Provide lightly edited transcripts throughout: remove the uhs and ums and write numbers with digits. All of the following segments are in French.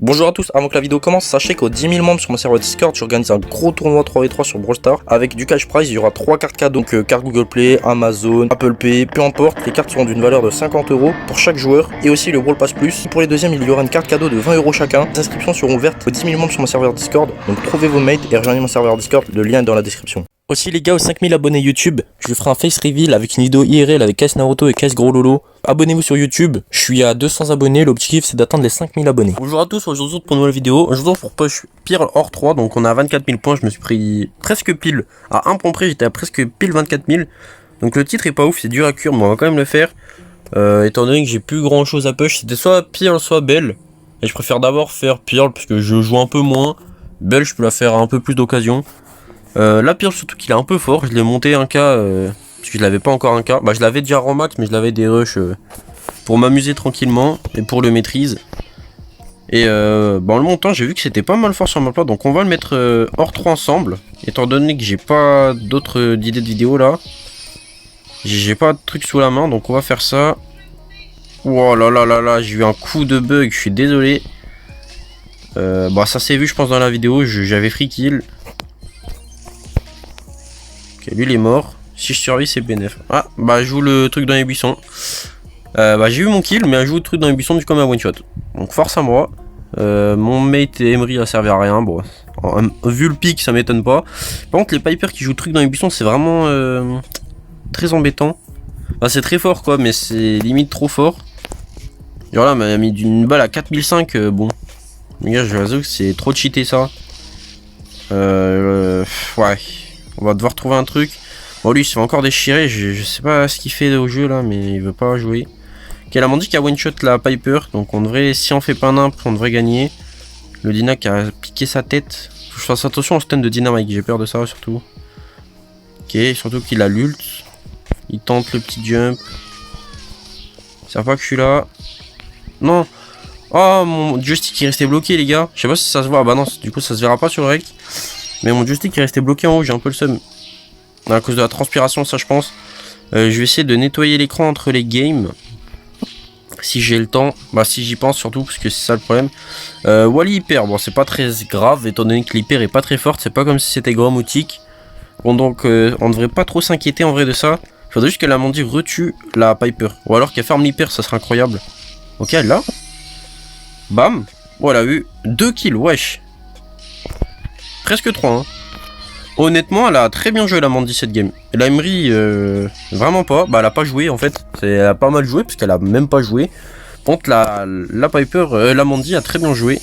Bonjour à tous, avant que la vidéo commence, sachez qu'aux 10 000 membres sur mon serveur Discord, j'organise un gros tournoi 3v3 sur Brawl Stars avec du cash prize. Il y aura 3 cartes cadeaux, donc carte Google Play, Amazon, Apple Pay, peu importe. Les cartes seront d'une valeur de 50 € pour chaque joueur et aussi le Brawl Pass Plus. Pour les deuxièmes, il y aura une carte cadeau de 20 € chacun. Les inscriptions seront ouvertes aux 10 000 membres sur mon serveur Discord, donc trouvez vos mates et rejoignez mon serveur Discord, le lien est dans la description. Aussi les gars, aux 5000 abonnés YouTube, je vous ferai un face reveal avec une vidéo IRL avec KS Naruto et KS Gros Lolo. Abonnez-vous sur YouTube, je suis à 200 abonnés, l'objectif c'est d'atteindre les 5000 abonnés. Bonjour à tous, aujourd'hui pour une nouvelle vidéo, aujourd'hui pour push Pearl hors 3, donc on a 24 000 points, je me suis pris presque pile, à un point près j'étais à presque pile 24 000. Donc le titre est pas ouf, c'est dur à cuire, mais on va quand même le faire. Étant donné que j'ai plus grand chose à push, c'était soit Pearl soit Belle, et je préfère d'abord faire Pearl parce que je joue un peu moins, Belle je peux la faire à un peu plus d'occasion. La Pearl surtout qu'il est un peu fort, je l'ai monté 1K parce que je l'avais pas encore 1K, bah je l'avais déjà en max mais je l'avais des rushs pour m'amuser tranquillement et pour le maîtrise. Et en le montant j'ai vu que c'était pas mal fort sur ma plate, donc on va le mettre hors 3 ensemble, étant donné que j'ai pas d'autres idées de vidéo là. J'ai pas de truc sous la main, donc on va faire ça. Oh là là là là, j'ai eu un coup de bug, je suis désolé. Bah ça s'est vu je pense dans la vidéo, j'avais free kill. Ok, lui il est mort. Si je survis c'est BNF. Ah bah je joue le truc dans les buissons. Bah j'ai eu mon kill mais je joue le truc dans les buissons du coup à one shot. Donc force à moi. Mon mate Emery a servi à rien. Bon, vu le pic ça m'étonne pas. Par contre les Piper qui jouent le truc dans les buissons c'est vraiment très embêtant. Enfin, c'est très fort quoi mais c'est limite trop fort. Genre là m'a mis d'une balle à 4005. Bon. Les gars je vous avoue que c'est trop cheaté ça. Ouais. On va devoir trouver un truc. Bon lui il se fait encore déchirer, je sais pas ce qu'il fait au jeu là mais il veut pas jouer. Ok, elle m'a dit qu'il y a one shot la Piper, donc on devrait, si on fait pas un imp, on devrait gagner. Le Dynac a piqué sa tête. Faut que je fasse attention au stun de Dynamite, j'ai peur de ça surtout. Ok, surtout qu'il a l'ult. Il tente le petit jump. C'est pas que je suis là. Non. Oh mon joystick est resté bloqué les gars. Je sais pas si ça se voit, bah non, du coup ça se verra pas sur le rec. Mais mon joystick est resté bloqué en haut, j'ai un peu le seum. À cause de la transpiration, ça je pense. Je vais essayer de nettoyer l'écran entre les games. Si j'ai le temps. Bah si j'y pense surtout, parce que c'est ça le problème. Wally hyper, bon c'est pas très grave, étant donné que l'hyper est pas très forte. C'est pas comme si c'était Gromoutique. Bon donc on devrait pas trop s'inquiéter en vrai de ça. Faudrait juste que l'Amandie retue la Piper. Ou alors qu'elle ferme l'hyper, ça serait incroyable. Ok, elle l'a. Bam. Oh elle a eu 2 kills, wesh. Presque 3 hein. Honnêtement elle a très bien joué la Mandy cette game. Et la Emery vraiment pas. Bah elle a pas joué en fait. Elle a pas mal joué parce qu'elle a même pas joué. Contre la Piper, la Mandy a très bien joué.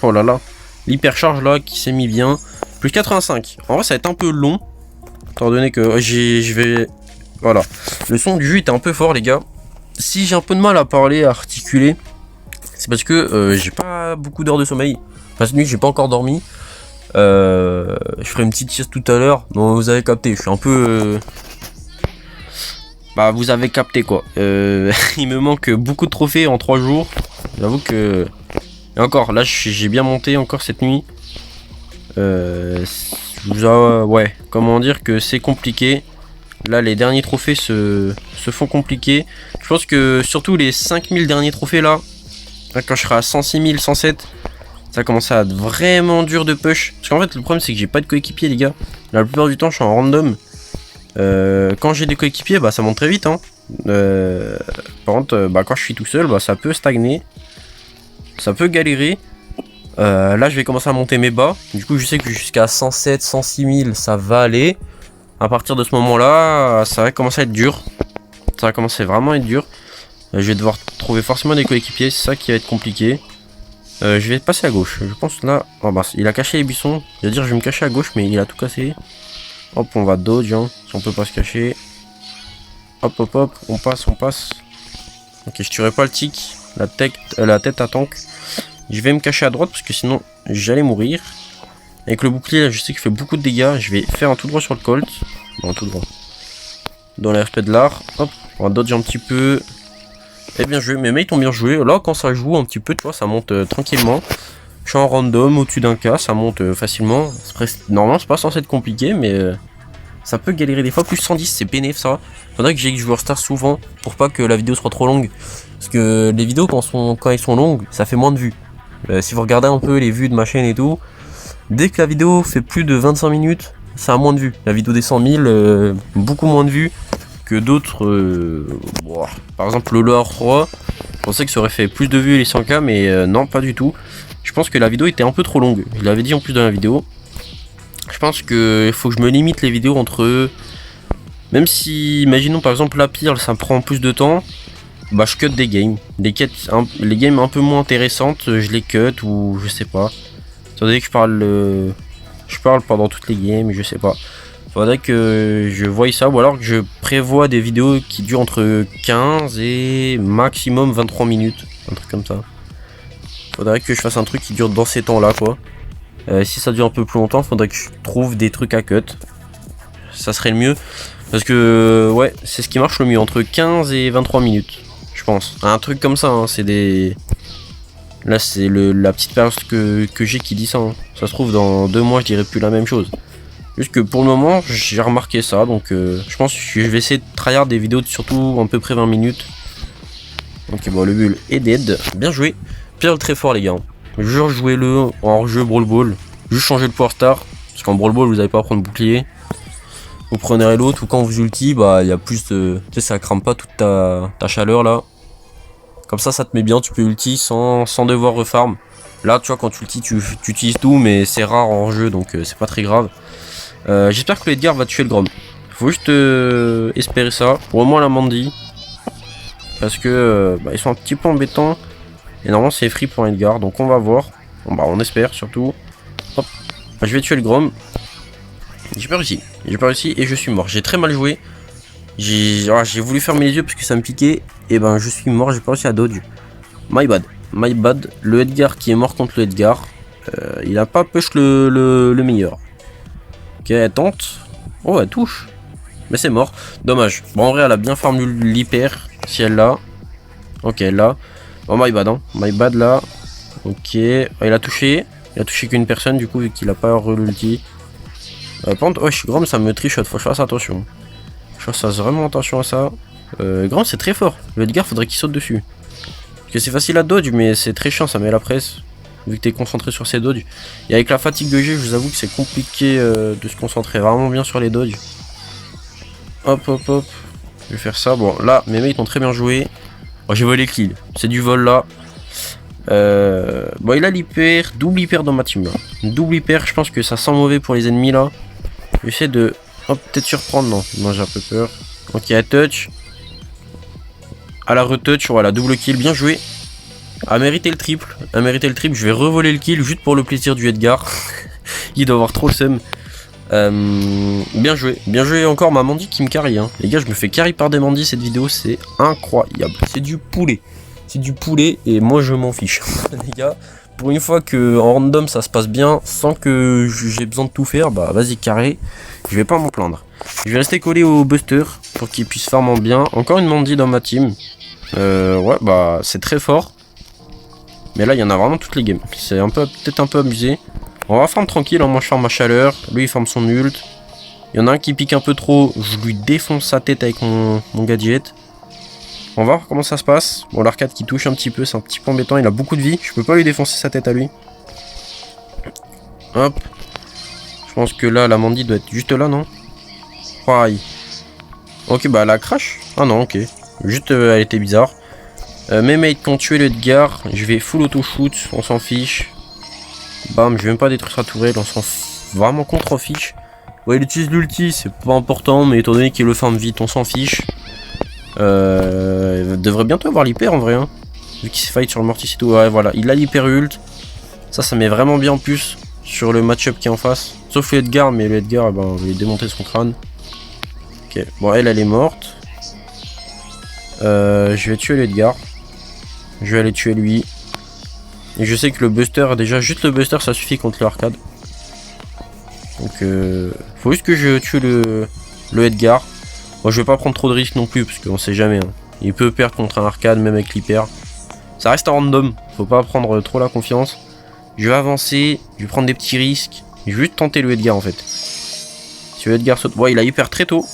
Oh là là. L'hypercharge là qui s'est mis bien. Plus 85. En vrai ça va être un peu long. Étant donné que je vais. Voilà. Le son du jeu était un peu fort les gars. Si j'ai un peu de mal à parler, à articuler, c'est parce que j'ai pas beaucoup d'heures de sommeil. Parce que nuit j'ai pas encore dormi. Je ferai une petite sieste tout à l'heure. Donc vous avez capté, je suis un peu bah vous avez capté quoi. Il me manque beaucoup de trophées en 3 jours. J'avoue que. Et encore, là j'ai bien monté encore cette nuit. Ouais, comment dire que c'est compliqué. Là les derniers trophées se font compliqués. Je pense que surtout les 5000 derniers trophées là quand je serai à 106 000, 107, ça va commencer à être vraiment dur de push. Parce qu'en fait le problème c'est que j'ai pas de coéquipier les gars. La plupart du temps je suis en random. Quand j'ai des coéquipiers bah ça monte très vite hein. Par contre quand je suis tout seul bah ça peut stagner. Ça peut galérer. Là je vais commencer à monter mes bas. Du coup je sais que jusqu'à 107, 106 000 ça va aller. À partir de ce moment là ça va commencer à être dur. Ça va commencer vraiment à être dur. Je vais devoir trouver forcément des coéquipiers. C'est ça qui va être compliqué. Je vais passer à gauche. Je pense là. Oh bah, il a caché les buissons. Je vais dire je vais me cacher à gauche, mais il a tout cassé. Hop, on va dodge. Hein, si on peut pas se cacher. Hop, hop, hop. On passe, on passe. Ok, je tuerai pas le tic. La tête à tank. Je vais me cacher à droite parce que sinon j'allais mourir. Avec le bouclier, là, je sais qu'il fait beaucoup de dégâts. Je vais faire un tout droit sur le Colt. Bon, tout droit. Dans les respects de l'art. Hop, on va dodge un petit peu. Et bien joué, mes mates ont bien joué. Là, quand ça joue un petit peu, tu vois, ça monte tranquillement. Je suis en random, au-dessus d'un K, ça monte facilement. Normalement, c'est pas censé être compliqué, mais ça peut galérer des fois. Plus 110, c'est bénéf ça. Faudrait que j'aille jouer Star souvent pour pas que la vidéo soit trop longue. Parce que les vidéos, quand elles sont longues, ça fait moins de vues. Si vous regardez un peu les vues de ma chaîne et tout, dès que la vidéo fait plus de 25 minutes, ça a moins de vues. La vidéo des 100 000, beaucoup moins de vues que d'autres. Par exemple, le Lore 3, je pensais que ça aurait fait plus de vues les 100K, mais non, pas du tout. Je pense que la vidéo était un peu trop longue. Je l'avais dit en plus dans la vidéo. Je pense qu'il faut que je me limite les vidéos entre... Même si, imaginons par exemple la pire, ça me prend plus de temps, bah je cut des games. Les games un peu moins intéressantes, je les cut ou je sais pas. Attendez que je parle pendant toutes les games, je sais pas. Faudrait que je voie ça, ou alors que je prévois des vidéos qui durent entre 15 et maximum 23 minutes. Un truc comme ça. Faudrait que je fasse un truc qui dure dans ces temps là quoi. Si ça dure un peu plus longtemps, faudrait que je trouve des trucs à cut. Ça serait le mieux. Parce que ouais, c'est ce qui marche le mieux, entre 15 et 23 minutes, je pense. Un truc comme ça, hein, c'est des... Là c'est la petite période que j'ai qui dit ça. Hein. Ça se trouve dans 2 mois je dirais plus la même chose. Juste que pour le moment j'ai remarqué ça, donc je pense que je vais essayer de tryhard des vidéos de surtout à peu près 20 minutes. Ok bon, le bull est dead, bien joué. Pierre très fort les gars. Juste jouez-le en jeu Brawl Ball. Juste changer le power star. Parce qu'en Brawl Ball vous n'allez pas prendre bouclier. Vous prenez l'autre ou quand vous ulti, bah il y a plus de... Tu sais ça crame pas toute ta chaleur là. Comme ça te met bien, tu peux ulti sans devoir refarm. Là tu vois quand tu ulti tu utilises tout mais c'est rare en jeu donc c'est pas très grave. J'espère que le Edgar va tuer le Grom. Faut juste espérer ça. Pour au moins la Mandy. Parce que ils sont un petit peu embêtants. Et normalement c'est free pour Edgar, donc on va voir. Bon, bah on espère surtout. Hop. Bah, je vais tuer le Grom. J'ai pas réussi et je suis mort. J'ai très mal joué. J'ai voulu fermer les yeux parce que ça me piquait. Et ben je suis mort, j'ai pas réussi à dodge. My bad. Le Edgar qui est mort contre le Edgar. Il a pas push le meilleur. Ok, elle tente. Oh, elle touche. Mais c'est mort. Dommage. Bon, en vrai, elle a bien farmé l'hyper. Si elle l'a. Ok, elle l'a. Oh, my bad, hein. My bad là. Ok. Il a touché. Il a touché qu'une personne, du coup, vu qu'il a pas l'ulti. Par contre, oh, Grom, ça me trichote. Faut que je fasse attention. Je fasse vraiment attention à ça. Grom, c'est très fort. Le Edgar, faudrait qu'il saute dessus. Parce que c'est facile à dodge, mais c'est très chiant. Ça met la presse. Vu que t'es concentré sur ces dodges. Et avec la fatigue que j'ai, je vous avoue que c'est compliqué de se concentrer vraiment bien sur les dodges. Hop. Je vais faire ça. Bon, là, mes mates ont très bien joué. Bon, j'ai volé le kill. C'est du vol là. Bon, il a l'hyper. Double hyper dans ma team là. Double hyper, je pense que ça sent mauvais pour les ennemis là. J'essaie de. Hop, peut-être surprendre. Non, j'ai un peu peur. Ok, à touch. À la retouch. Voilà, double kill. Bien joué. A mérité le triple. Je vais revoler le kill juste pour le plaisir du Edgar. Il doit avoir trop le seum. Bien joué encore ma Mandy qui me carry hein. Les gars, je me fais carry par des Mandy cette vidéo, c'est incroyable. C'est du poulet et moi je m'en fiche. Les gars, pour une fois que en random ça se passe bien sans que j'ai besoin de tout faire, bah vas-y carré, je vais pas m'en plaindre. Je vais rester collé au Buster pour qu'il puisse farm en bien. Encore une Mandy dans ma team. Ouais bah c'est très fort. Mais là il y en a vraiment toutes les games. C'est peut-être un peu abusé. On va farm tranquille, hein. Moi je farm ma chaleur, lui il farm son ult. Il y en a un qui pique un peu trop, je lui défonce sa tête avec mon gadget. On va voir comment ça se passe. Bon, l'arcade qui touche un petit peu, c'est un petit peu embêtant, il a beaucoup de vie, je peux pas lui défoncer sa tête à lui. Hop. Je pense que là la Mandy doit être juste là, non? Pareil. Ok, bah elle a crash. Ah non, ok. Juste elle était bizarre. Mes mates qui ont tué le Edgar, je vais full auto shoot, on s'en fiche. Bam, je vais même pas détruire sa tourelle, on s'en vraiment contre-fiche. Ouais, il utilise l'ulti, c'est pas important, mais étant donné qu'il le farm vite, on s'en fiche. Il devrait bientôt avoir l'hyper en vrai, hein. Vu qu'il s'est fight sur le Mortis et tout. Ouais, voilà, il a l'hyper ult. Ça met vraiment bien en plus sur le match-up qui est en face. Sauf le Edgar, mais le Edgar, ben, on va lui démonter son crâne. Ok, bon, elle est morte. Je vais tuer l'Edgar. Je vais aller tuer lui. Et je sais que le Buster, déjà juste le Buster ça suffit contre le arcade. Donc faut juste que je tue le Edgar. Moi je vais pas prendre trop de risques non plus parce qu'on sait jamais hein. Il peut perdre contre un arcade même avec l'hyper. Ça reste un random, faut pas prendre trop la confiance. Je vais avancer, je vais prendre des petits risques. Je vais juste tenter le Edgar en fait. Si le Edgar saute, ouais il a hyper très tôt.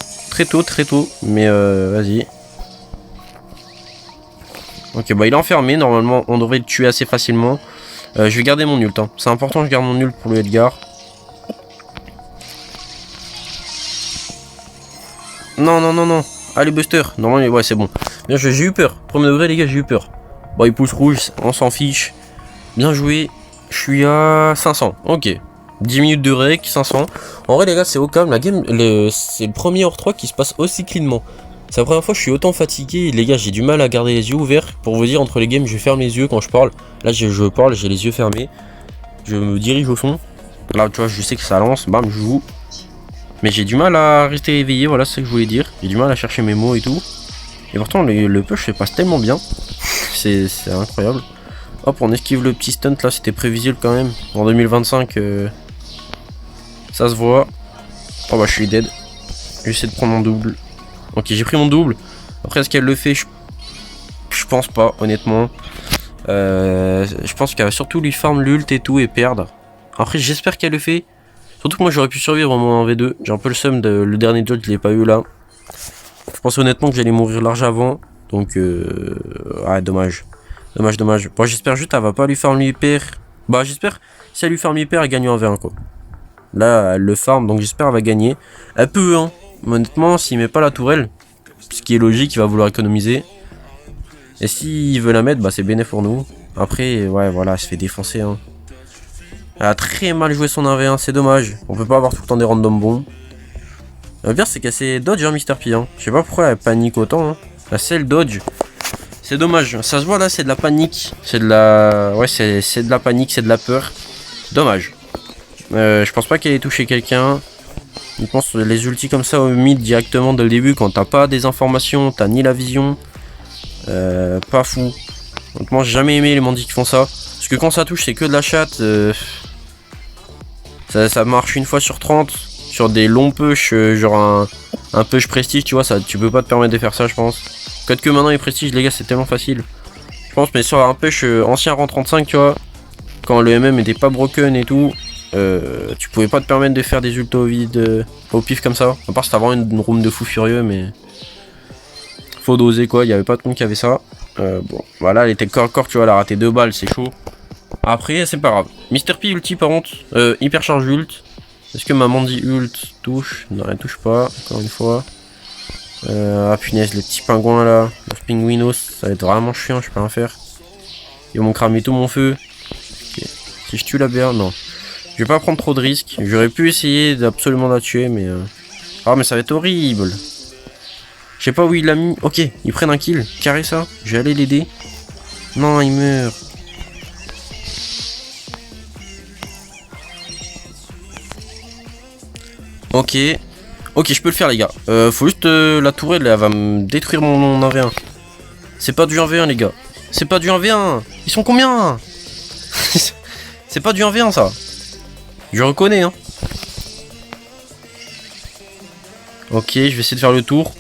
Mais vas-y. Ok, bah il est enfermé, normalement on devrait le tuer assez facilement. Je vais garder mon ult, hein. C'est important, je garde mon ult pour le Edgar. Non, non, non, non. Allez, Buster. Normalement, ouais, c'est bon. Bien, j'ai eu peur. Premier degré, les gars, j'ai eu peur. Bon, il pousse rouge, on s'en fiche. Bien joué. Je suis à 500. Ok. 10 minutes de rec, 500. En vrai, les gars, c'est au calme. La game, c'est le premier hors 3 qui se passe aussi cleanement. C'est la première fois que je suis autant fatigué. Les gars, j'ai du mal à garder les yeux ouverts. Pour vous dire, entre les games, je ferme les yeux quand je parle. Là, je parle, j'ai les yeux fermés. Je me dirige au fond. Là, tu vois, je sais que ça lance. Bam, je joue. Mais j'ai du mal à rester éveillé, voilà ce que je voulais dire. J'ai du mal à chercher mes mots et tout. Et pourtant, le push se passe tellement bien. C'est incroyable. Hop, on esquive le petit stunt là, c'était prévisible quand même. En 2025, ça se voit. Oh bah, je suis dead. J'essaie de prendre mon double. Ok, j'ai pris mon double. Après, est-ce qu'elle le fait? Je pense pas, honnêtement. Je pense qu'elle va surtout lui farm l'ult et tout et perdre. Après, j'espère qu'elle le fait. Surtout que moi j'aurais pu survivre en V2. J'ai un peu le seum de le dernier judge, je l'ai pas eu là. Je pense honnêtement que j'allais mourir large avant. Donc ouais, dommage. Dommage, dommage. Bon, j'espère juste qu'elle va pas lui farm l'hyper. Bah j'espère si elle lui farm l'hyper, elle gagne en V1 quoi. Là elle le farm, donc j'espère qu'elle va gagner. Elle peut hein. Honnêtement, s'il met pas la tourelle, ce qui est logique, il va vouloir économiser. Et s'il veut la mettre, bah c'est bénéf pour nous. Après, ouais voilà, elle se fait défoncer hein. Elle a très mal joué son 1v1, c'est dommage. On peut pas avoir tout le temps des randoms bons. Le pire, c'est qu'elle s'est dodge, hein, Mr. P. Hein. Je sais pas pourquoi elle panique autant. Hein. La selle dodge. C'est dommage. Ça se voit là, c'est de la panique. C'est de la. Ouais, c'est de la panique, c'est de la peur. Dommage. Je pense pas qu'elle ait touché quelqu'un. Je pense les ultis comme ça au mid directement dès le début, quand t'as pas des informations, t'as ni la vision. Pas fou. Honnêtement, j'ai jamais aimé les mandis qui font ça. Parce que quand ça touche, c'est que de la chatte. Ça marche une fois sur 30 sur des longs push, genre un push prestige, tu vois, ça, tu peux pas te permettre de faire ça, je pense. Peut-être que maintenant les prestiges, les gars, c'est tellement facile. Je pense, mais sur un push ancien rang 35, tu vois, quand le MM était pas broken et tout, tu pouvais pas te permettre de faire des ultas au vide, au pif comme ça. À part si t'as vraiment une room de fou furieux, mais faut doser quoi, il y avait pas de monde qui avait ça. Bon, voilà, elle était corps à corps, tu vois, elle a raté 2 balles, c'est chaud. Après, c'est pas grave. Mr. P ulti par contre, hypercharge ult. Est-ce que ma Mandy ult touche? Non, elle touche pas, encore une fois. Ah punaise, le petit pingouin là, le pingouinos, ça va être vraiment chiant, je peux rien faire. Ils vont cramer tout mon feu. Okay. Si je tue la BR, non. Je vais pas prendre trop de risques. J'aurais pu essayer d'absolument la tuer, mais. Ah, mais ça va être horrible. Je sais pas où il l'a mis. Ok, ils prennent un kill. Carré ça. Je vais aller l'aider. Non, il meurt. Ok. Ok, je peux le faire, les gars. Faut juste la tourelle, elle va me détruire mon 1v1. C'est pas du 1v1, les gars. C'est pas du 1v1. Ils sont combien? C'est pas du 1v1, ça. Je reconnais, hein. Ok, je vais essayer de faire le tour.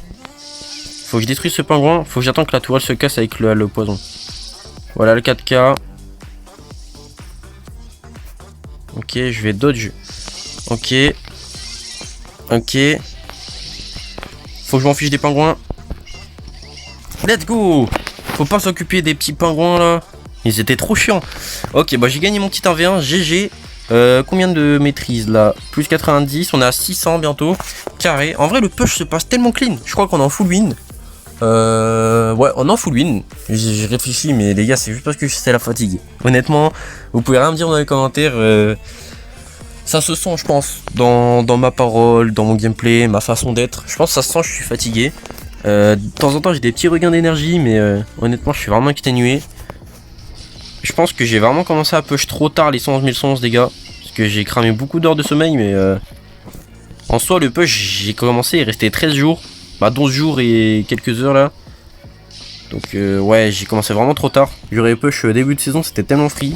Faut que je détruise ce pingouin. Faut que j'attende que la tourelle se casse avec le poison. Voilà le 4K. Ok, je vais dodge. Ok. Ok. Faut que je m'en fiche des pingouins. Let's go. Faut pas s'occuper des petits pingouins là. Ils étaient trop chiants. Ok, bah j'ai gagné mon petit 1v1. GG. Combien de maîtrise là? Plus 90. On est à 600 bientôt. Carré. En vrai, le push se passe tellement clean. Je crois qu'on est en full win. Ouais, on est en full win. J'ai réfléchi, mais les gars, c'est juste parce que c'est la fatigue. Honnêtement, vous pouvez rien me dire dans les commentaires. Ça se sent, je pense, dans ma parole, dans mon gameplay, ma façon d'être. Je pense que ça se sent, je suis fatigué. De temps en temps, j'ai des petits regains d'énergie, mais honnêtement, je suis vraiment exténué. Je pense que j'ai vraiment commencé à push trop tard les 111 011, les gars. Parce que j'ai cramé beaucoup d'heures de sommeil, mais en soi, le push, j'ai commencé, il restait 13 jours. Bah, 12 jours et quelques heures là. Donc, ouais, j'ai commencé vraiment trop tard. J'aurais push début de saison, c'était tellement free.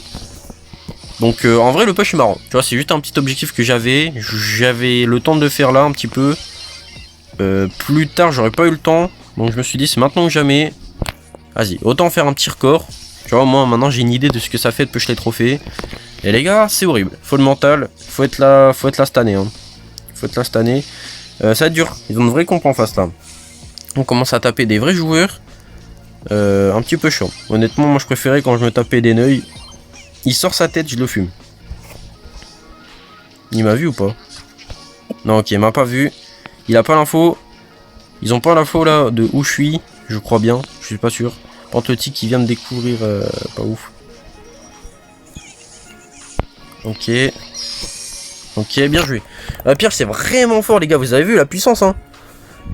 Donc en vrai le push est marrant, tu vois, c'est juste un petit objectif que j'avais le temps de le faire là un petit peu. Plus tard j'aurais pas eu le temps, donc je me suis dit c'est maintenant ou jamais. Vas-y, autant faire un petit record. Tu vois, moi maintenant j'ai une idée de ce que ça fait de push les trophées. Et les gars, c'est horrible, faut le mental, faut être là cette année hein. Faut être là cette année. Ça va être dur, ils ont de vrais comps en face là. On commence à taper des vrais joueurs. Un petit peu chiant. Honnêtement moi je préférais quand je me tapais des neuils. Il sort sa tête, je le fume. Il m'a vu ou pas? Non, ok, il m'a pas vu. Il a pas l'info. Ils ont pas l'info là de où je suis. Je crois bien, je suis pas sûr. Par contre, le tic qui vient de découvrir, pas ouf. Ok. Ok, bien joué. La pierre, c'est vraiment fort, les gars. Vous avez vu la puissance, hein?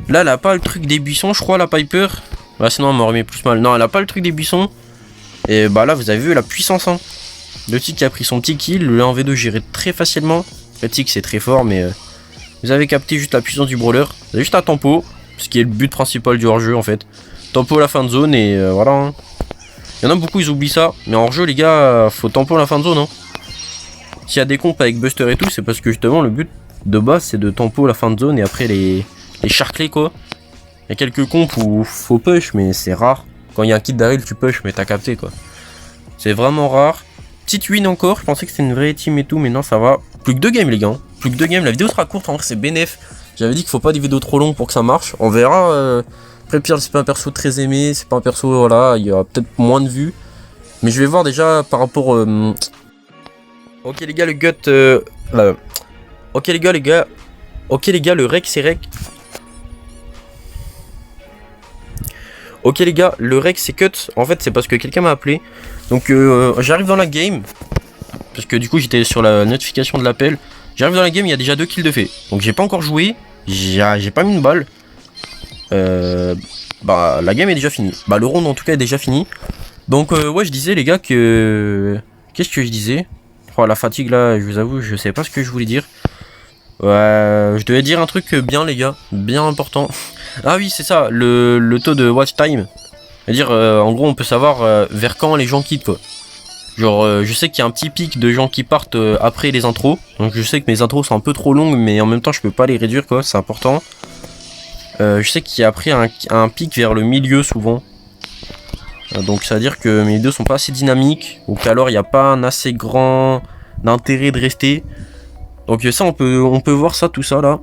Là, elle a pas le truc des buissons, je crois, la Piper. Bah, sinon, elle m'aurait mis plus mal. Non, elle a pas le truc des buissons. Et bah là, vous avez vu la puissance, hein? Le tic qui a pris son petit kill. Le 1v2 géré très facilement. Le tic, c'est très fort, mais vous avez capté juste la puissance du brawler. Vous avez juste un tempo. Ce qui est le but principal du hors-jeu, en fait. Tempo à la fin de zone, et voilà. Hein. Il y en a beaucoup, ils oublient ça. Mais en hors-jeu, les gars, faut tempo à la fin de zone, hein. S'il y a des comptes avec Buster et tout, c'est parce que justement, le but de base, c'est de tempo à la fin de zone et après les charclés, quoi. Il y a quelques comptes où faut push, mais c'est rare. Quand il y a un kit d'Aril, tu push, mais t'as capté, quoi. C'est vraiment rare. Petite win encore, je pensais que c'était une vraie team et tout, mais non, ça va. Plus que 2 games, les gars. Plus que 2 games, la vidéo sera courte, en vrai, c'est bénéf. J'avais dit qu'il faut pas des vidéos trop longues pour que ça marche. On verra. Après, Pierre, c'est pas un perso très aimé, c'est pas un perso, voilà, il y a peut-être moins de vues. Mais je vais voir déjà par rapport... Ok, les gars, le gut... Ok, les gars... Ok, les gars, le rec, c'est rec. Ok, les gars, le rec, c'est cut. En fait, c'est parce que quelqu'un m'a appelé. Donc, j'arrive dans la game. Parce que du coup, j'étais sur la notification de l'appel. J'arrive dans la game, il y a déjà 2 kills de fait. Donc, j'ai pas encore joué. J'ai pas mis une balle. Bah, la game est déjà finie. Bah, le round, en tout cas, est déjà fini. Donc, ouais, je disais, les gars, que... Qu'est-ce que je disais? Oh, la fatigue, là, je vous avoue, je sais pas ce que je voulais dire. Ouais, je devais dire un truc bien, les gars. Bien important. Ah oui, c'est ça, le taux de watch time. C'est-à-dire, en gros, on peut savoir vers quand les gens quittent, quoi. Genre, je sais qu'il y a un petit pic de gens qui partent après les intros. Donc, je sais que mes intros sont un peu trop longues, mais en même temps, je peux pas les réduire, quoi. C'est important. Je sais qu'il y a après un pic vers le milieu, souvent. Donc, ça veut dire que mes vidéos sont pas assez dynamiques. Ou qu'alors, il n'y a pas un assez grand intérêt de rester. Donc, ça, on peut voir ça, tout ça, là.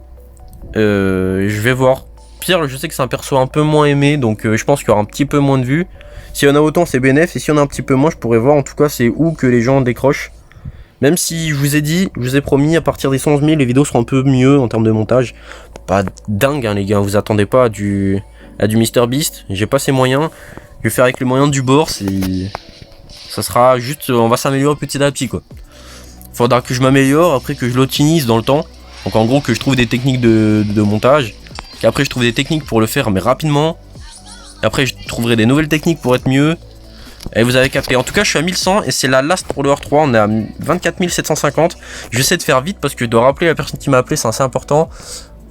Je vais voir. Pierre, je sais que c'est un perso un peu moins aimé, donc je pense qu'il y aura un petit peu moins de vues. Si y en a autant, c'est bénéf, et si y en a un petit peu moins, je pourrais voir en tout cas c'est où que les gens décrochent. Même si je vous ai dit, je vous ai promis, à partir des 111 000, les vidéos seront un peu mieux en termes de montage. Pas dingue, hein, les gars, vous attendez pas à du MrBeast. J'ai pas ces moyens. Je vais faire avec les moyens du bord, ça sera juste, on va s'améliorer petit à petit, quoi. Faudra que je m'améliore, après que je l'optimise dans le temps. Donc en gros, que je trouve des techniques de montage. Qu'après je trouve des techniques pour le faire mais rapidement. Et après je trouverai des nouvelles techniques pour être mieux. Et vous avez capté. En tout cas je suis à 1100 et c'est la last pour le R3. On est à 24 750. J'essaie de faire vite parce que je dois rappeler la personne qui m'a appelé, c'est assez important.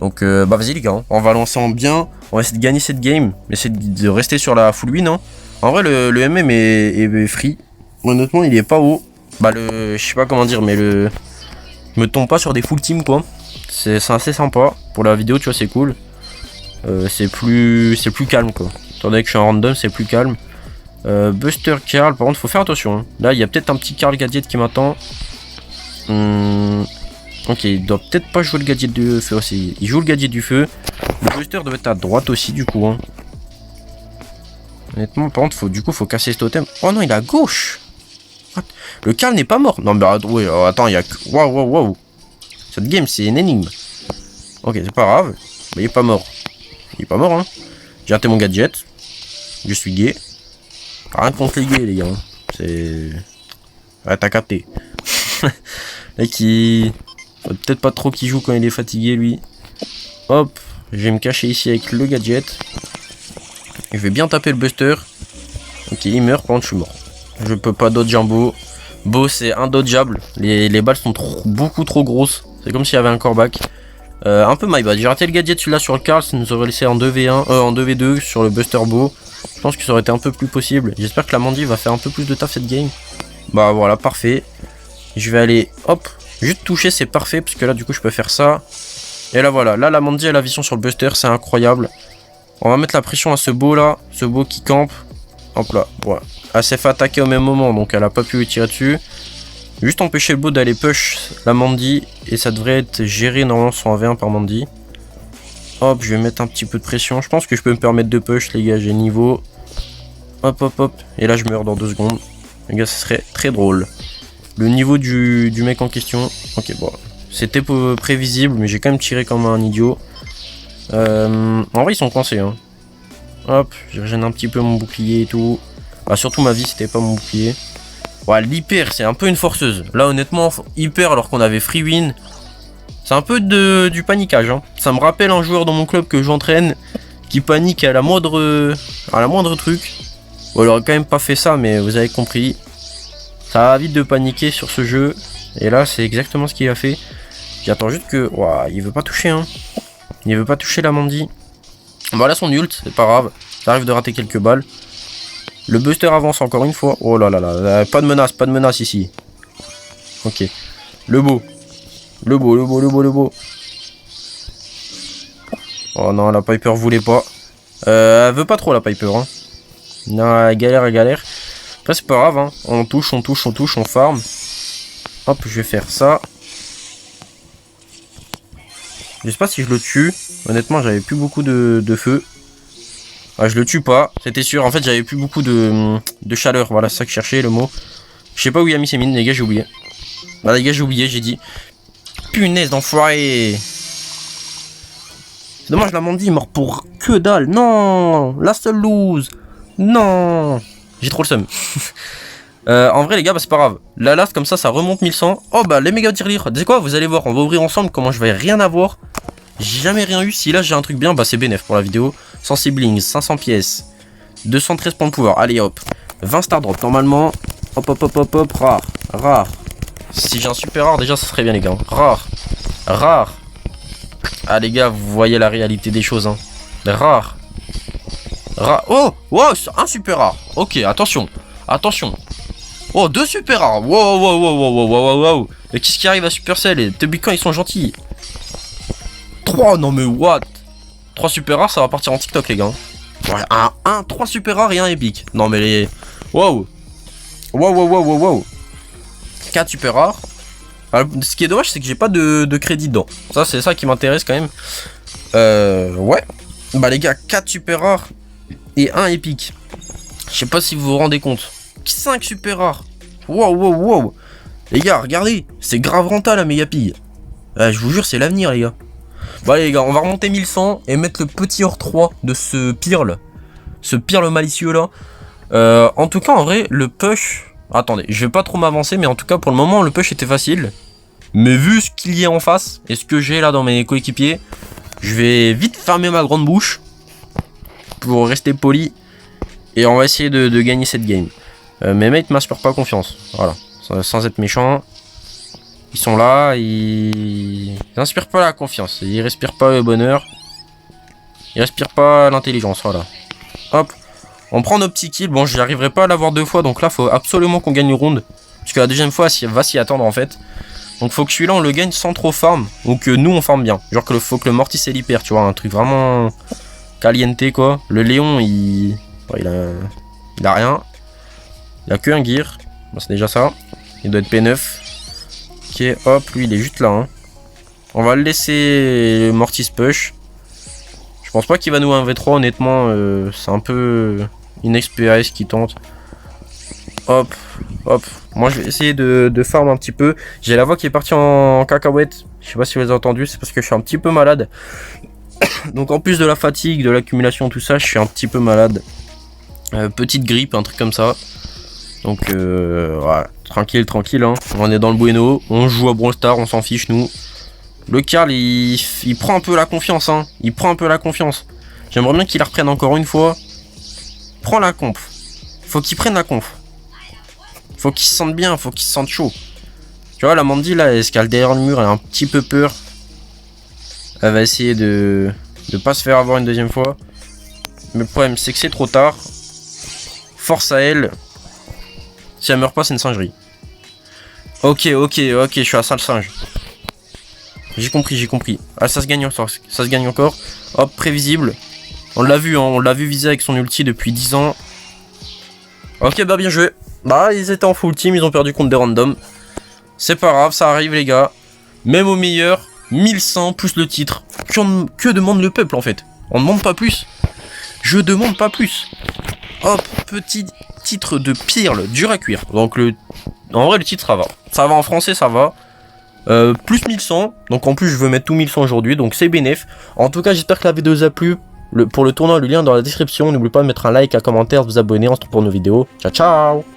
Donc bah vas-y les gars, hein. On va lancer en bien. On va essayer de gagner cette game. Essayer de rester sur la full win, hein. En vrai le MM est free. Honnêtement il est pas haut. Bah je sais pas comment dire, mais je me tombe pas sur des full team, quoi. C'est assez sympa. Pour la vidéo tu vois c'est cool. C'est plus calme, quoi. Étant donné que je suis en random, c'est plus calme. Buster Carl, par contre, faut faire attention, hein. Là, il y a peut-être un petit Carl Gadget qui m'attend. Ok, il doit peut-être pas jouer le gadget du feu aussi. Il joue le gadget du feu. Le Buster doit être à droite aussi, du coup, hein. Honnêtement, par contre, faut casser ce totem. Oh non, il est à gauche. What? Le Carl n'est pas mort. Non, mais oui, attends, il y a. Waouh. Cette game, c'est une énigme. Ok, c'est pas grave. Mais il est pas mort. Il est pas mort, hein. J'ai raté mon gadget. Je suis gay. Rien contre les gays, les gars. C'est... Ouais, t'as capté. Mec, il... peut-être pas trop qu'il joue quand il est fatigué, lui. Hop. Je vais me cacher ici avec le gadget. Je vais bien taper le Buster. Ok, il meurt. Par contre, je suis mort. Je peux pas dodge un beau. Beau, c'est indodgeable. Les balles sont beaucoup trop grosses. C'est comme s'il y avait un coreback. Un peu my bad. J'ai raté le gadget celui-là sur le Carl. Ça nous aurait laissé en 2v1. En 2v2 sur le Buster Beau. Je pense que ça aurait été un peu plus possible. J'espère que la Mandy va faire un peu plus de taf cette game. Bah voilà, parfait. Je vais aller, hop, juste toucher, c'est parfait. Parce que là, du coup, je peux faire ça. Et là, voilà. Là, la Mandy a la vision sur le Buster. C'est incroyable. On va mettre la pression à ce beau là. Ce beau qui campe. Hop là. Voilà. Elle s'est fait attaquer au même moment. Donc, elle a pas pu tirer dessus. Juste empêcher le beau d'aller push la Mandy. Et ça devrait être géré normalement sur un V1 par Mandy. Hop, je vais mettre un petit peu de pression. Je pense que je peux me permettre de push, les gars. J'ai niveau. Hop. Et là, je meurs dans 2 secondes. Les gars, ce serait très drôle. le niveau du mec en question. Ok, bon. C'était prévisible, mais j'ai quand même tiré comme un idiot. En vrai, ils sont coincés. Hein. Hop, je régène un petit peu mon bouclier et tout. Bah, surtout ma vie, c'était pas mon bouclier. Ouais, l'hyper, c'est un peu une forceuse. Là, honnêtement, hyper alors qu'on avait free win. C'est un peu du paniquage. Hein. Ça me rappelle un joueur dans mon club que j'entraîne qui panique à la moindre truc. Bon, il aurait quand même pas fait ça, mais vous avez compris. Ça va vite de paniquer sur ce jeu. Et là, c'est exactement ce qu'il a fait. J'attends juste que... Ouah, il veut pas toucher, hein. Il veut pas toucher la Mandy. Bon, là, son ult, c'est pas grave. Ça arrive de rater quelques balles. Le Buster avance encore une fois. Oh là là là, pas de menace ici. Ok. Le beau. Le beau. Oh non, la Piper voulait pas. Elle veut pas trop, la Piper, hein. Non, elle galère. Après, c'est pas grave, hein. On touche, on farm. Hop, je vais faire ça. Je sais pas si je le tue. Honnêtement, j'avais plus beaucoup de feu. Ah, je le tue pas, c'était sûr. En fait, j'avais plus beaucoup de chaleur. Voilà, c'est ça que je cherchais, le mot. Je sais pas où il a mis ses mines, les gars, j'ai oublié. Bah, les gars, j'ai oublié, j'ai dit. Punaise d'enfoiré. C'est dommage, la Mandy est mort pour que dalle. Non, la seule lose. Non. J'ai trop le seum. En vrai, les gars, bah, c'est pas grave. La last, comme ça remonte 1100. Oh, bah, les méga tirelires. Tu sais quoi, vous allez voir, on va ouvrir ensemble comment je vais rien avoir. J'ai jamais rien eu. Si là, j'ai un truc bien, bah, c'est bénef pour la vidéo. 100 siblings, 500 pièces. 213 points de pouvoir. Allez, hop. 20 star drop, normalement. Hop. Rare. Si j'ai un super rare, déjà, ça serait bien, les gars. Rare. Ah, les gars, vous voyez la réalité des choses, hein. Rare. Oh, wow, un super rare. Ok, attention. Oh, 2 super rares. Wow. Mais qu'est-ce qui arrive à Supercell? Et depuis quand ils sont gentils? 3, non mais what? 3 super rares, ça va partir en TikTok, les gars. Ouais, 3 super rares et un épique. Non mais les... Wow. 4 super rares. Alors, ce qui est dommage, c'est que j'ai pas de crédit dedans. Ça, c'est ça qui m'intéresse quand même. Ouais. Bah les gars, 4 super rares et un épique. Je sais pas si vous vous rendez compte. 5 super rares. Wow. Les gars, regardez. C'est grave rentable la méga pille. Je vous jure, c'est l'avenir, les gars. Bon, allez, les gars, on va remonter 1100 et mettre le petit hors 3 de ce pirle. Ce pirle malicieux là. En tout cas, en vrai, le push. Attendez, je vais pas trop m'avancer, mais en tout cas, pour le moment, le push était facile. Mais vu ce qu'il y a en face et ce que j'ai là dans mes coéquipiers, je vais vite fermer ma grande bouche pour rester poli. Et on va essayer de gagner cette game. Mes mates m'inspirent pas confiance. Voilà, sans être méchant. Ils sont là, ils n'inspirent pas la confiance. Ils respirent pas le bonheur. Ils respirent pas l'intelligence, voilà. Hop, on prend nos petits kills. Bon, je n'arriverai pas à l'avoir 2 fois, donc là, faut absolument qu'on gagne une ronde. Parce que la deuxième fois, va s'y attendre en fait. Donc faut que celui-là, on le gagne sans trop farm. Ou que nous, on farm bien. Genre que faut que le Mortis et l'hyper, tu vois, un truc vraiment caliente, quoi. Le Léon, il a rien. Il a que un gear. Bon, c'est déjà ça. Il doit être P9. Ok, hop, lui, il est juste là. Hein. On va le laisser Mortis push. Je pense pas qu'il va nous 1v3, honnêtement. C'est un peu une XPS qui tente. Hop. Moi, je vais essayer de farm un petit peu. J'ai la voix qui est partie en cacahuète. Je sais pas si vous avez entendu, c'est parce que je suis un petit peu malade. Donc, en plus de la fatigue, de l'accumulation, tout ça, je suis un petit peu malade. Petite grippe, un truc comme ça. Donc, voilà. Tranquille, hein. On est dans le bueno. On joue à Brawl Stars, on s'en fiche, nous. Le Karl, il prend un peu la confiance, hein. Il prend un peu la confiance. J'aimerais bien qu'il la reprenne encore une fois. Prends la conf. Faut qu'il prenne la conf. Faut qu'il se sente bien, faut qu'il se sente chaud. Tu vois, la Mandy, là, elle se cale derrière le mur, elle a un petit peu peur. Elle va essayer de pas se faire avoir une deuxième fois. Mais le problème, c'est que c'est trop tard. Force à elle. Si elle meurt pas, c'est une singerie. Ok, je suis à sale singe. J'ai compris. Ah, ça se gagne encore. Hop, prévisible. On l'a vu, hein, on l'a vu viser avec son ulti depuis 10 ans. Ok, bah bien joué. Bah, ils étaient en full team, ils ont perdu contre des randoms. C'est pas grave, ça arrive, les gars. Même au meilleur, 1100 plus le titre. Que demande le peuple, en fait? On demande pas plus. Je demande pas plus. Hop, petit titre de pirle, dur à cuire. Donc, en vrai, le titre, ça va. Ça va en français, ça va. Plus 1100, donc en plus je veux mettre tout 1100 aujourd'hui, donc c'est bénéf. En tout cas, j'espère que la vidéo vous a plu. Pour le tournoi, le lien dans la description. N'oubliez pas de mettre un like, un commentaire, de vous abonner, on se retrouve pour nos vidéos. Ciao, ciao!